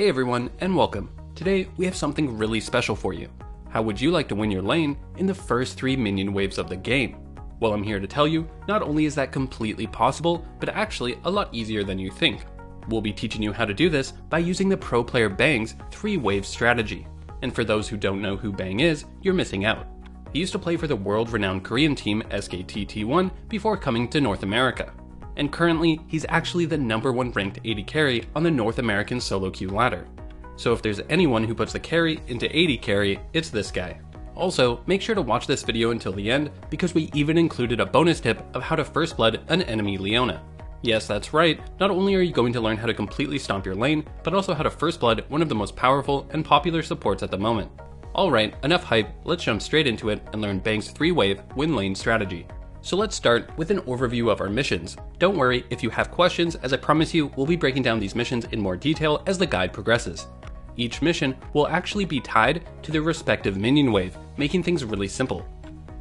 Hey everyone, and welcome. Today we have something really special for you. How would you like to win your lane in the first 3 minion waves of the game? Well, I'm here to tell you, not only is that completely possible, but actually a lot easier than you think. We'll be teaching you how to do this by using the pro player Bang's 3-wave strategy. And for those who don't know who Bang is, you're missing out. He used to play for the world-renowned Korean team SKT T1 before coming to North America. And currently, he's actually the #1 ranked AD carry on the North American solo queue ladder. So if there's anyone who puts the carry into AD carry, it's this guy. Also, make sure to watch this video until the end, because we even included a bonus tip of how to first blood an enemy Leona. Yes, that's right, not only are you going to learn how to completely stomp your lane, but also how to first blood one of the most powerful and popular supports at the moment. Alright, enough hype, let's jump straight into it and learn Bang's 3-wave win lane strategy. So let's start with an overview of our missions. Don't worry if you have questions, as I promise you we'll be breaking down these missions in more detail as the guide progresses. Each mission will actually be tied to their respective minion wave, making things really simple.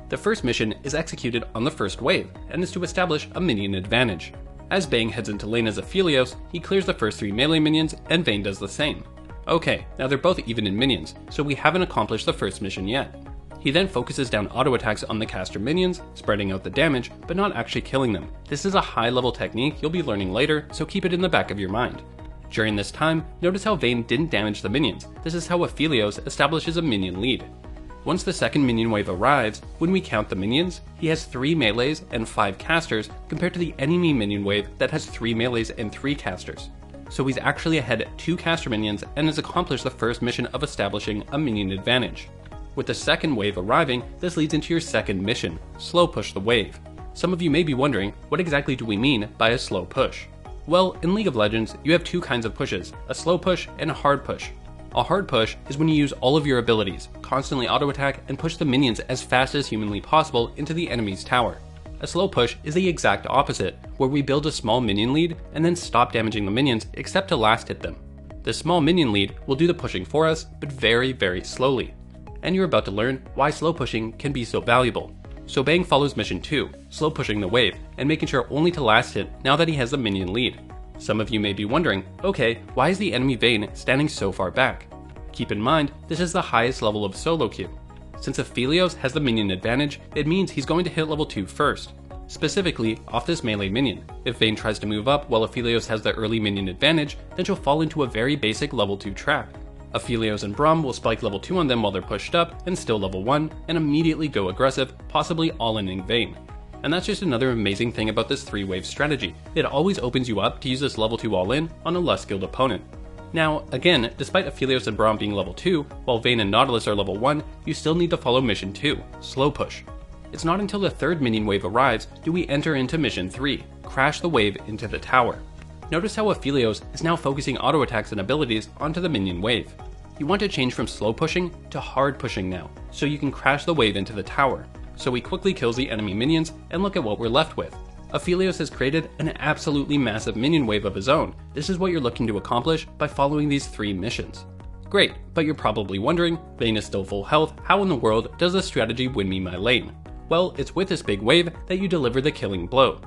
The first mission is executed on the first wave, and is to establish a minion advantage. As Bang heads into lane as Aphelios, he clears the first 3 melee minions, and Vayne does the same. Okay, now they're both even in minions, so we haven't accomplished the first mission yet. He then focuses down auto attacks on the caster minions, spreading out the damage, but not actually killing them. This is a high level technique you'll be learning later, so keep it in the back of your mind. During this time, notice how Vayne didn't damage the minions. This is how Aphelios establishes a minion lead. Once the second minion wave arrives, when we count the minions, he has 3 melees and 5 casters compared to the enemy minion wave that has 3 melees and 3 casters. So he's actually ahead 2 caster minions and has accomplished the first mission of establishing a minion advantage. With the second wave arriving, this leads into your second mission, slow push the wave. Some of you may be wondering, what exactly do we mean by a slow push? Well, in League of Legends, you have 2 kinds of pushes, a slow push and a hard push. A hard push is when you use all of your abilities, constantly auto attack, and push the minions as fast as humanly possible into the enemy's tower. A slow push is the exact opposite, where we build a small minion lead and then stop damaging the minions except to last hit them. The small minion lead will do the pushing for us, but very, very slowly. And you're about to learn why slow pushing can be so valuable. So Bang follows mission 2, slow pushing the wave, and making sure only to last hit now that he has the minion lead. Some of you may be wondering, okay, why is the enemy Vayne standing so far back? Keep in mind, this is the highest level of solo queue. Since Aphelios has the minion advantage, it means he's going to hit level 2 first. Specifically, off this melee minion. If Vayne tries to move up while Aphelios has the early minion advantage, then she'll fall into a very basic level 2 trap. Aphelios and Braum will spike level 2 on them while they're pushed up and still level 1, and immediately go aggressive, possibly all-inning Vayne. And that's just another amazing thing about this 3-wave strategy. It always opens you up to use this level 2 all-in on a less skilled opponent. Now, again, despite Aphelios and Braum being level 2, while Vayne and Nautilus are level 1, you still need to follow mission 2, slow push. It's not until the third minion wave arrives do we enter into mission 3, crash the wave into the tower. Notice how Aphelios is now focusing auto attacks and abilities onto the minion wave. You want to change from slow pushing to hard pushing now, so you can crash the wave into the tower. So he quickly kills the enemy minions, and look at what we're left with. Aphelios has created an absolutely massive minion wave of his own. This is what you're looking to accomplish by following these 3 missions. Great, but you're probably wondering, Vayne is still full health, how in the world does this strategy win me my lane? Well, it's with this big wave that you deliver the killing blow.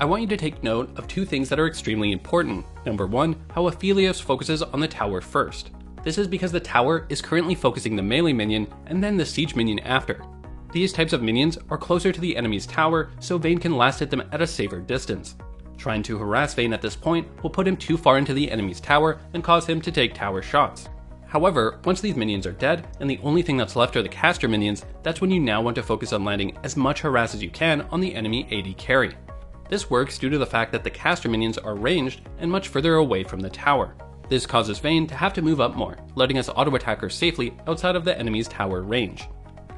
I want you to take note of 2 things that are extremely important. Number 1, how Aphelios focuses on the tower first. This is because the tower is currently focusing the melee minion and then the siege minion after. These types of minions are closer to the enemy's tower, so Vayne can last hit them at a safer distance. Trying to harass Vayne at this point will put him too far into the enemy's tower and cause him to take tower shots. However, once these minions are dead, and the only thing that's left are the caster minions, that's when you now want to focus on landing as much harass as you can on the enemy AD carry. This works due to the fact that the caster minions are ranged and much further away from the tower. This causes Vayne to have to move up more, letting us auto-attack her safely outside of the enemy's tower range.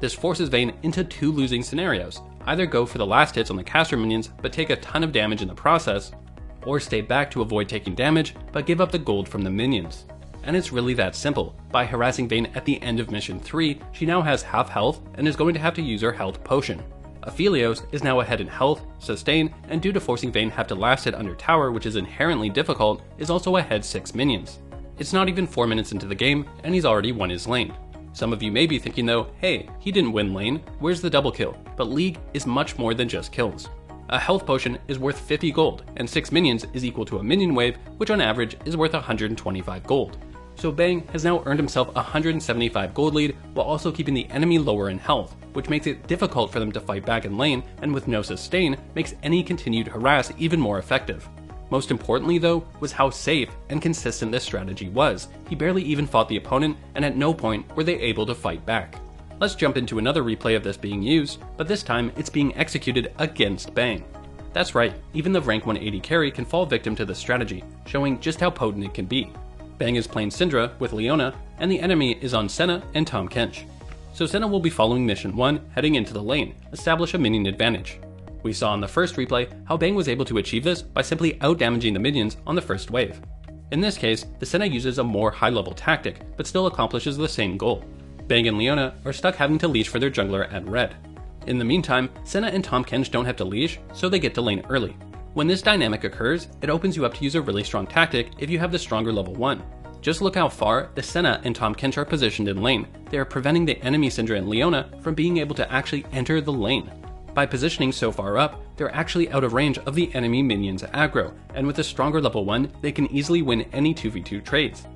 This forces Vayne into 2 losing scenarios: either go for the last hits on the caster minions but take a ton of damage in the process, or stay back to avoid taking damage but give up the gold from the minions. And it's really that simple. By harassing Vayne at the end of mission 3, she now has half health and is going to have to use her health potion. Aphelios is now ahead in health, sustain, and due to forcing Vayne have to last hit under tower, which is inherently difficult, is also ahead 6 minions. It's not even 4 minutes into the game, and he's already won his lane. Some of you may be thinking though, hey, he didn't win lane, where's the double kill? But League is much more than just kills. A health potion is worth 50 gold, and 6 minions is equal to a minion wave, which on average is worth 125 gold. so Bang has now earned himself a 175 gold lead while also keeping the enemy lower in health, which makes it difficult for them to fight back in lane, and with no sustain, makes any continued harass even more effective. Most importantly though, was how safe and consistent this strategy was. He barely even fought the opponent, and at no point were they able to fight back. Let's jump into another replay of this being used, but this time it's being executed against Bang. That's right, even the rank 180 carry can fall victim to this strategy, showing just how potent it can be. Bang is playing Syndra with Leona, and the enemy is on Senna and Tahm Kench. So Senna will be following mission 1, heading into the lane, establish a minion advantage. We saw in the first replay how Bang was able to achieve this by simply out-damaging the minions on the first wave. In this case, the Senna uses a more high-level tactic, but still accomplishes the same goal. Bang and Leona are stuck having to leash for their jungler at red. In the meantime, Senna and Tahm Kench don't have to leash, so they get to lane early. When this dynamic occurs, it opens you up to use a really strong tactic if you have the stronger level 1. Just look how far the Senna and Tahm Kench are positioned in lane. They are preventing the enemy Syndra and Leona from being able to actually enter the lane. By positioning so far up, they're actually out of range of the enemy minions aggro, and with a stronger level 1, they can easily win any 2v2 trades.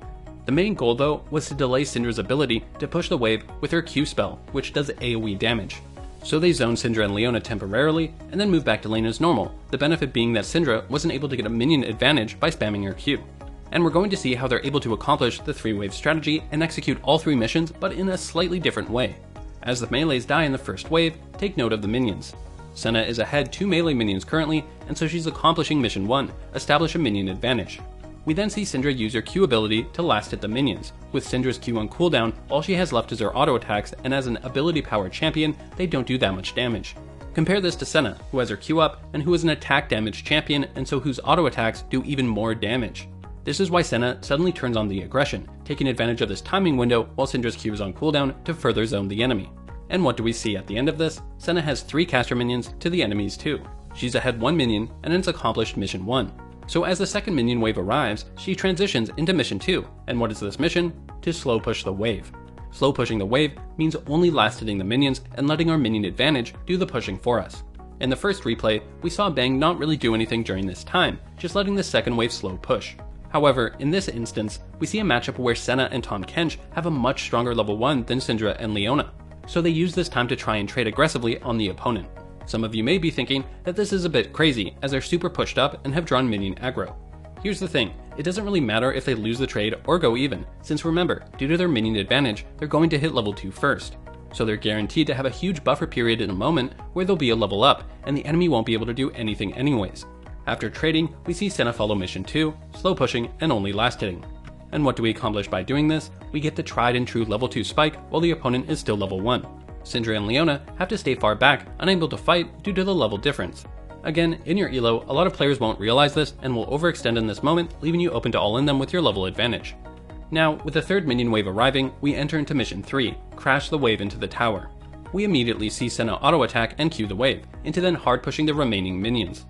The main goal though was to delay Syndra's ability to push the wave with her Q spell, which does AoE damage. So they zone Syndra and Leona temporarily, and then move back to lane as normal, the benefit being that Syndra wasn't able to get a minion advantage by spamming her Q. And we're going to see how they're able to accomplish the 3-wave strategy and execute all 3 missions, but in a slightly different way. As the melees die in the first wave, take note of the minions. Senna is ahead 2 melee minions currently, and so she's accomplishing mission 1, establish a minion advantage. We then see Syndra use her Q ability to last hit the minions. With Syndra's Q on cooldown, all she has left is her auto attacks, and as an ability powered champion, they don't do that much damage. Compare this to Senna, who has her Q up, and who is an attack damage champion, and so whose auto attacks do even more damage. This is why Senna suddenly turns on the aggression, taking advantage of this timing window while Syndra's Q is on cooldown to further zone the enemy. And what do we see at the end of this? Senna has 3 caster minions to the enemy's 2. She's ahead 1 minion, and it's accomplished mission 1. So as the second minion wave arrives, she transitions into mission 2, and what is this mission? To slow push the wave. Slow pushing the wave means only last hitting the minions and letting our minion advantage do the pushing for us. In the first replay, we saw Bang not really do anything during this time, just letting the second wave slow push. However, in this instance, we see a matchup where Senna and Tahm Kench have a much stronger level 1 than Syndra and Leona, so they use this time to try and trade aggressively on the opponent. Some of you may be thinking that this is a bit crazy, as they're super pushed up and have drawn minion aggro. Here's the thing, it doesn't really matter if they lose the trade or go even, since remember, due to their minion advantage, they're going to hit level 2 first. So they're guaranteed to have a huge buffer period in a moment where they'll be a level up, and the enemy won't be able to do anything anyways. After trading, we see Senna follow mission 2, slow pushing and only last hitting. And what do we accomplish by doing this? We get the tried and true level 2 spike while the opponent is still level 1. Syndra and Leona have to stay far back, unable to fight due to the level difference. Again, in your elo, a lot of players won't realize this and will overextend in this moment, leaving you open to all in them with your level advantage. Now, with the third minion wave arriving, we enter into mission 3, crash the wave into the tower. We immediately see Senna auto attack and Q the wave, into then hard pushing the remaining minions.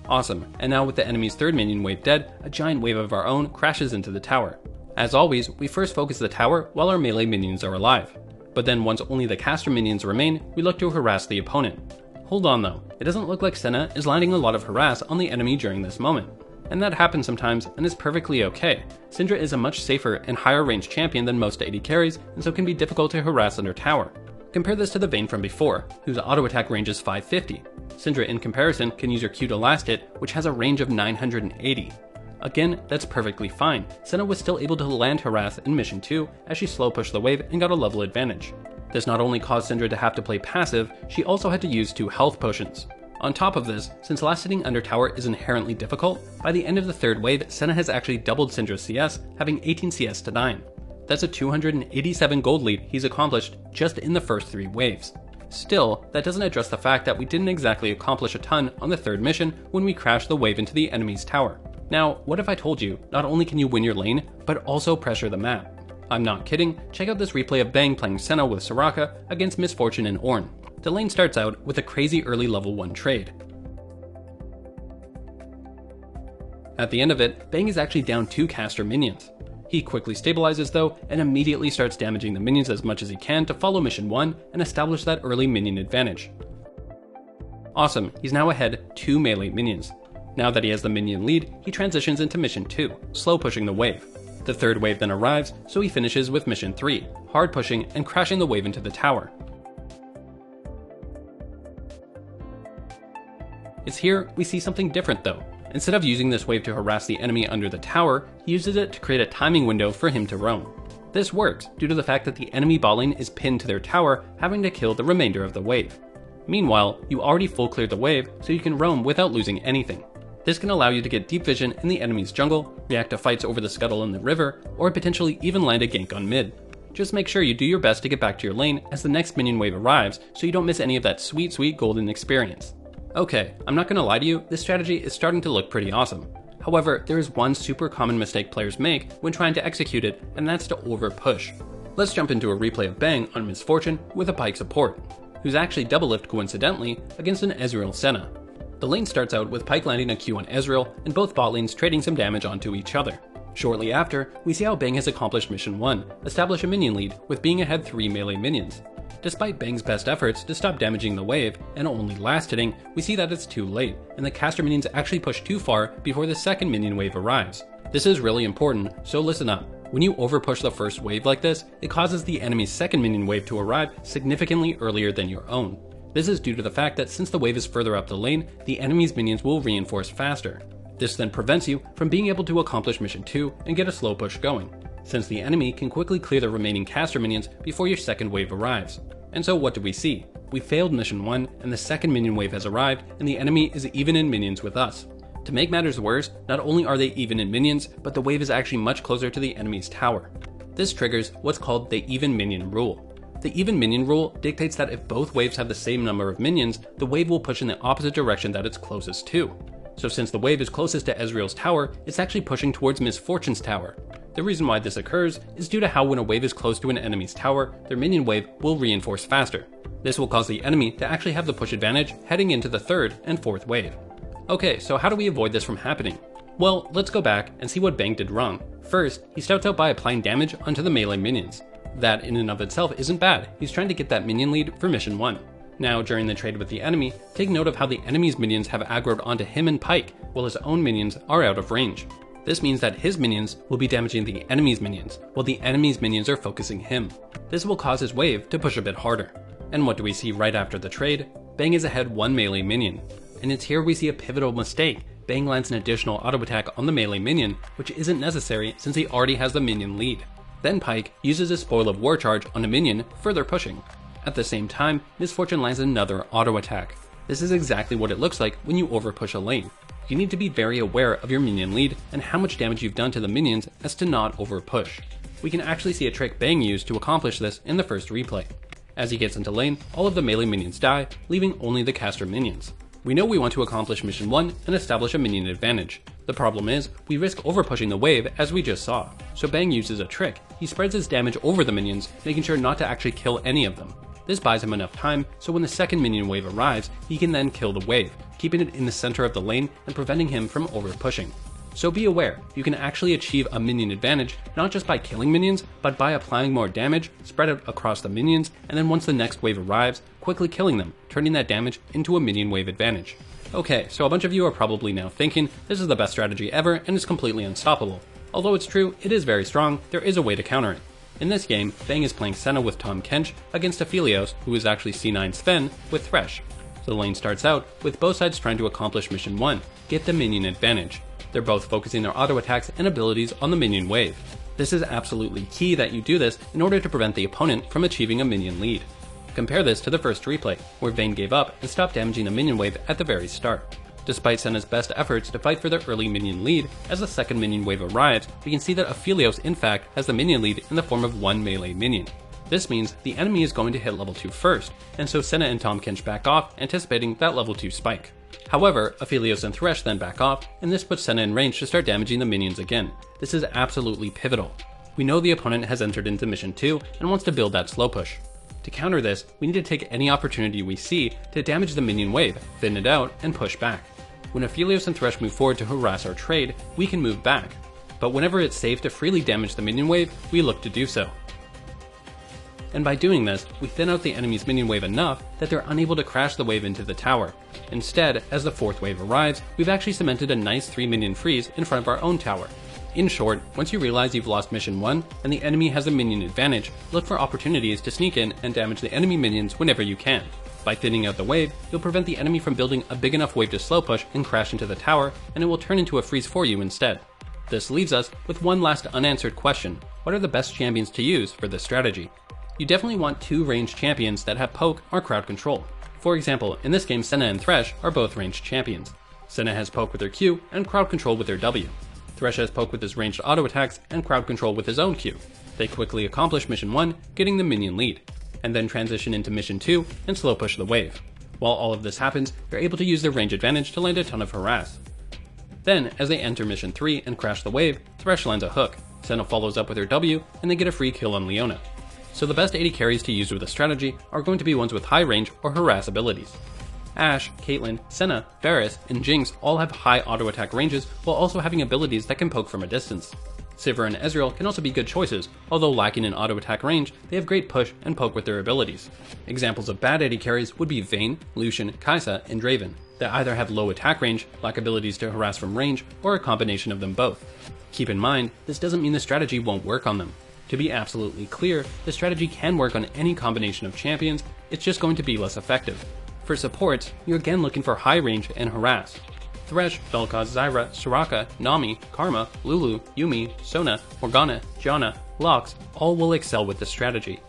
Awesome, and now with the enemy's third minion wave dead, a giant wave of our own crashes into the tower. As always, we first focus the tower while our melee minions are alive. But then once only the caster minions remain, we look to harass the opponent. Hold on though, it doesn't look like Senna is landing a lot of harass on the enemy during this moment. And that happens sometimes and is perfectly okay. Syndra is a much safer and higher range champion than most AD carries, and so can be difficult to harass under tower. Compare this to the Vayne from before, whose auto attack range is 550. Syndra in comparison can use her Q to last hit, which has a range of 980. Again, that's perfectly fine. Senna was still able to land harass in mission 2 as she slow pushed the wave and got a level advantage. This not only caused Syndra to have to play passive, she also had to use 2 health potions. On top of this, since last hitting under tower is inherently difficult, by the end of the third wave, Senna has actually doubled Syndra's CS, having 18 CS to 9. That's a 287 gold lead he's accomplished just in the first 3 waves. Still, that doesn't address the fact that we didn't exactly accomplish a ton on the third mission when we crashed the wave into the enemy's tower. Now, what if I told you, not only can you win your lane, but also pressure the map? I'm not kidding, check out this replay of Bang playing Senna with Soraka against Miss Fortune and Ornn. The lane starts out with a crazy early level 1 trade. At the end of it, Bang is actually down 2 caster minions. He quickly stabilizes though, and immediately starts damaging the minions as much as he can to follow mission 1 and establish that early minion advantage. Awesome, he's now ahead 2 melee minions. Now that he has the minion lead, he transitions into Mission 2, slow pushing the wave. The third wave then arrives, so he finishes with Mission 3, hard pushing and crashing the wave into the tower. It's here we see something different though. Instead of using this wave to harass the enemy under the tower, he uses it to create a timing window for him to roam. This works due to the fact that the enemy bot lane is pinned to their tower, having to kill the remainder of the wave. Meanwhile, you already full cleared the wave, so you can roam without losing anything. This can allow you to get deep vision in the enemy's jungle, react to fights over the scuttle in the river, or potentially even land a gank on mid. Just make sure you do your best to get back to your lane as the next minion wave arrives, so you don't miss any of that sweet golden experience. Okay, I'm not gonna lie to you, this strategy is starting to look pretty awesome. However, there is one super common mistake players make when trying to execute it, and that's to over push. Let's jump into a replay of Bang on Miss Fortune with a Pyke support, who's actually double lift coincidentally against an Ezreal Senna. The lane starts out with Pyke landing a Q on Ezreal and both bot lanes trading some damage onto each other. Shortly after, we see how Bang has accomplished Mission 1, establish a minion lead with being ahead 3 melee minions. Despite Bang's best efforts to stop damaging the wave and only last hitting, we see that it's too late, and the caster minions actually push too far before the second minion wave arrives. This is really important, so listen up. When you overpush the first wave like this, it causes the enemy's second minion wave to arrive significantly earlier than your own. This is due to the fact that since the wave is further up the lane, the enemy's minions will reinforce faster. This then prevents you from being able to accomplish Mission 2 and get a slow push going, since the enemy can quickly clear the remaining caster minions before your second wave arrives. And so what do we see? We failed Mission 1 and the second minion wave has arrived and the enemy is even in minions with us. To make matters worse, not only are they even in minions, but the wave is actually much closer to the enemy's tower. This triggers what's called the even minion rule. The even minion rule dictates that if both waves have the same number of minions, the wave will push in the opposite direction that it's closest to. So since the wave is closest to Ezreal's tower, it's actually pushing towards Miss Fortune's tower. The reason why this occurs is due to how when a wave is close to an enemy's tower, their minion wave will reinforce faster. This will cause the enemy to actually have the push advantage heading into the third and fourth wave. Okay, so how do we avoid this from happening? Well, let's go back and see what Bang did wrong. First, he starts out by applying damage onto the melee minions. That in and of itself isn't bad, he's trying to get that minion lead for Mission 1. Now, during the trade with the enemy, take note of how the enemy's minions have aggroed onto him and Pyke, while his own minions are out of range. This means that his minions will be damaging the enemy's minions, while the enemy's minions are focusing him. This will cause his wave to push a bit harder. And what do we see right after the trade? Bang is ahead 1 melee minion. And it's here we see a pivotal mistake. Bang lands an additional auto attack on the melee minion, which isn't necessary since he already has the minion lead. Then Pyke uses his Spoil of War charge on a minion, further pushing. At the same time, Miss Fortune lands another auto attack. This is exactly what it looks like when you overpush a lane. You need to be very aware of your minion lead and how much damage you've done to the minions as to not overpush. We can actually see a trick Bang used to accomplish this in the first replay. As he gets into lane, all of the melee minions die, leaving only the caster minions. We know we want to accomplish Mission 1 and establish a minion advantage. The problem is, we risk overpushing the wave as we just saw. So Bang uses a trick. He spreads his damage over the minions, making sure not to actually kill any of them. This buys him enough time, so when the second minion wave arrives, he can then kill the wave, keeping it in the center of the lane and preventing him from over-pushing. So be aware, you can actually achieve a minion advantage not just by killing minions, but by applying more damage, spread out across the minions, and then once the next wave arrives, quickly killing them, turning that damage into a minion wave advantage. Okay, so a bunch of you are probably now thinking, this is the best strategy ever and is completely unstoppable. Although it's true, it is very strong, there is a way to counter it. In this game, Bang is playing Senna with Tahm Kench against Aphelios, who is actually C9 Sven, with Thresh. So the lane starts out with both sides trying to accomplish Mission 1, get the minion advantage. They're both focusing their auto attacks and abilities on the minion wave. This is absolutely key that you do this in order to prevent the opponent from achieving a minion lead. Compare this to the first replay, where Vayne gave up and stopped damaging the minion wave at the very start. Despite Senna's best efforts to fight for the early minion lead, as the second minion wave arrives, we can see that Aphelios in fact has the minion lead in the form of 1 melee minion. This means the enemy is going to hit level 2 first, and so Senna and Tahm Kench back off, anticipating that level 2 spike. However, Aphelios and Thresh then back off, and this puts Senna in range to start damaging the minions again. This is absolutely pivotal. We know the opponent has entered into Mission 2 and wants to build that slow push. To counter this, we need to take any opportunity we see to damage the minion wave, thin it out, and push back. When Aphelios and Thresh move forward to harass our trade, we can move back. But whenever it's safe to freely damage the minion wave, we look to do so. and by doing this, we thin out the enemy's minion wave enough that they're unable to crash the wave into the tower. Instead, as the 4th wave arrives, we've actually cemented a nice 3 minion freeze in front of our own tower. In short, once you realize you've lost mission 1 and the enemy has a minion advantage, look for opportunities to sneak in and damage the enemy minions whenever you can. By thinning out the wave, you'll prevent the enemy from building a big enough wave to slow push and crash into the tower, and it will turn into a freeze for you instead. This leaves us with one last unanswered question: what are the best champions to use for this strategy? You definitely want 2 ranged champions that have poke or crowd control. For example, in this game Senna and Thresh are both ranged champions. Senna has poke with her Q and crowd control with her W. Thresh has poke with his ranged auto attacks and crowd control with his own Q. They quickly accomplish mission 1, getting the minion lead, and then transition into mission 2 and slow push the wave. While all of this happens, they're able to use their range advantage to land a ton of harass. Then, as they enter mission 3 and crash the wave, Thresh lands a hook, Senna follows up with her W, and they get a free kill on Leona. So the best AD carries to use with a strategy are going to be ones with high range or harass abilities. Ashe, Caitlyn, Senna, Varus, and Jinx all have high auto attack ranges while also having abilities that can poke from a distance. Sivir and Ezreal can also be good choices, although lacking in auto attack range, they have great push and poke with their abilities. Examples of bad AD carries would be Vayne, Lucian, Kai'Sa, and Draven, that either have low attack range, lack abilities to harass from range, or a combination of them both. Keep in mind, this doesn't mean the strategy won't work on them. To be absolutely clear, the strategy can work on any combination of champions, it's just going to be less effective. For supports, you're again looking for high range and harass. Thresh, Vel'Koz, Zyra, Soraka, Nami, Karma, Lulu, Yuumi, Sona, Morgana, Janna, Lux all will excel with this strategy.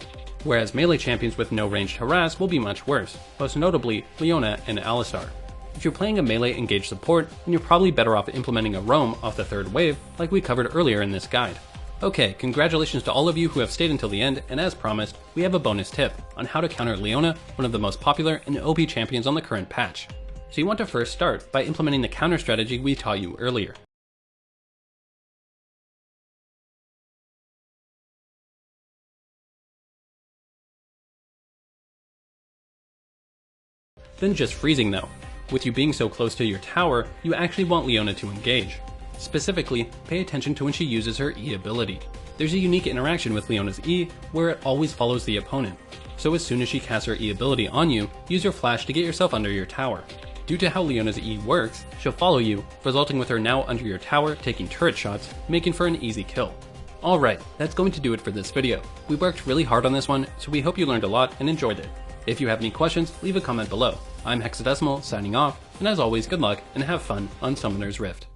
Whereas melee champions with no ranged harass will be much worse, most notably Leona and Alistar. If you're playing a melee engaged support, then you're probably better off implementing a roam off the 3rd wave like we covered earlier in this guide. Okay, congratulations to all of you who have stayed until the end, and as promised, we have a bonus tip on how to counter Leona, one of the most popular and OP champions on the current patch. So you want to first start by implementing the counter strategy we taught you earlier. Then just freezing though. With you being so close to your tower, you actually want Leona to engage. Specifically, pay attention to when she uses her E ability. There's a unique interaction with Leona's E where it always follows the opponent. So as soon as she casts her E ability on you, use your flash to get yourself under your tower. Due to how Leona's E works, she'll follow you, resulting with her now under your tower taking turret shots, making for an easy kill. Alright, that's going to do it for this video. We worked really hard on this one, so we hope you learned a lot and enjoyed it. If you have any questions, leave a comment below. I'm Hexadecimal, signing off, and as always, good luck and have fun on Summoner's Rift.